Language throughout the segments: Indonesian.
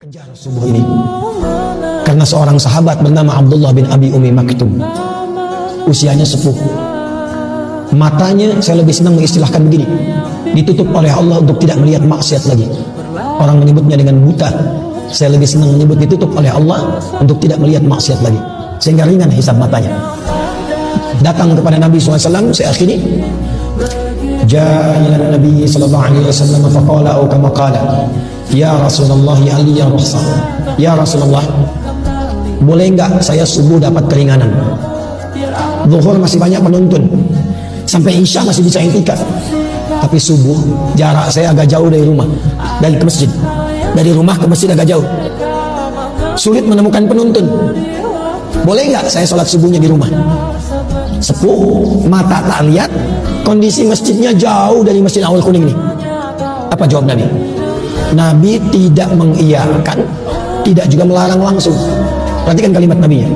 Fajar subuh ini karena seorang sahabat bernama Abdullah bin Abi Umi Maktum, usianya sepuh, matanya saya lebih senang mengistilahkan begini, ditutup oleh Allah untuk tidak melihat maksiat lagi. Orang menyebutnya dengan buta, saya lebih senang menyebut ditutup oleh Allah untuk tidak melihat maksiat lagi, sehingga ringan hisab matanya. Datang kepada Nabi SAW, saya akhiri, ja'a ila Nabi sallallahu alaihi wasallam faqala au kama qala, ya Rasulullah ya Ali ya Rasul, ya Rasulullah, boleh enggak saya subuh dapat keringanan? Zuhur masih banyak penonton, sampai Isya masih bisa intikaf, tapi subuh jarak saya agak jauh dari rumah, dari ke masjid, dari rumah ke masjid agak jauh, sulit menemukan penonton. Boleh enggak saya sholat subuhnya di rumah? Sepuh, mata tak lihat, kondisi masjidnya jauh dari Masjid Awal Kuning ini. Apa jawab Nabi? Nabi tidak mengiyakan, tidak juga melarang langsung. Perhatikan kalimat Nabi ya.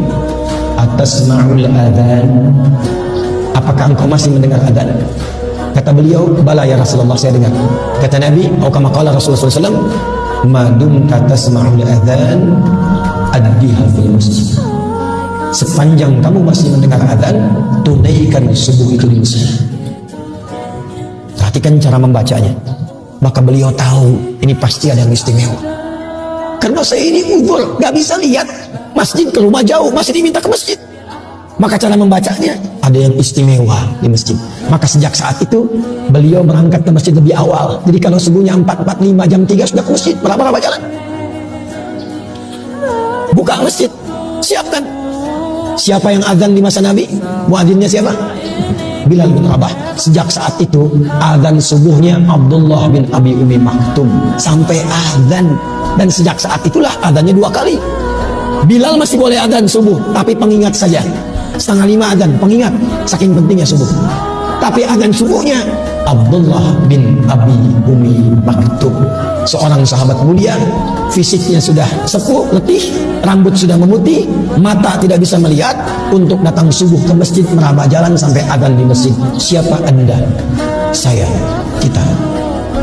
Atasma'ul adzan, apakah engkau masih mendengar adzan? Kata beliau, bala ya Rasulullah, saya dengar. Kata Nabi, atau kama qala Rasulullah SAW, madum tasma'ul adzan addiha fil masjid. Sepanjang kamu masih mendengar adzan, tunaikan subuh itu di masjid. Perhatikan cara membacanya. Maka beliau tahu ini pasti ada yang istimewa. Karena saya ini uzur, gak bisa lihat masjid, ke rumah jauh, masih diminta ke masjid. Maka cara membacanya ada yang istimewa di masjid. Maka sejak saat itu beliau berangkat ke masjid lebih awal. Jadi kalau subuhnya 4:45 jam 3 sudah ke masjid, berapa jalan? Buka masjid, siapkan. Siapa yang azan di masa Nabi? Muadzinnya siapa? Bilal bin Rabah. Sejak saat itu azan subuhnya Abdullah bin Abi Umi Maktum sampai azan, dan sejak saat itulah azannya 2 kali. Bilal masih boleh azan subuh, tapi pengingat saja. 4:30 azan, pengingat, saking pentingnya subuh. Tapi azan subuhnya Abdullah bin Abi Umi Maktum, seorang sahabat mulia, fisiknya sudah sepuh, letih, rambut sudah memutih, mata tidak bisa melihat, untuk datang subuh ke masjid, meraba jalan sampai azan di masjid. Siapa Anda? Saya, kita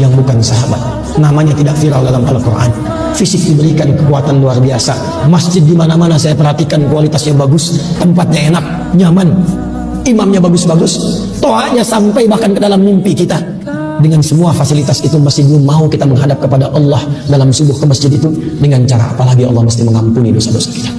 yang bukan sahabat, namanya tidak viral dalam Al-Quran. Fisik diberikan kekuatan luar biasa. Masjid di mana-mana saya perhatikan kualitasnya bagus, tempatnya enak, nyaman, imamnya bagus-bagus, toanya sampai bahkan ke dalam mimpi kita. Dengan semua fasilitas itu masih belum mau kita menghadap kepada Allah dalam subuh ke masjid itu, dengan cara apalagi Allah mesti mengampuni dosa-dosa kita.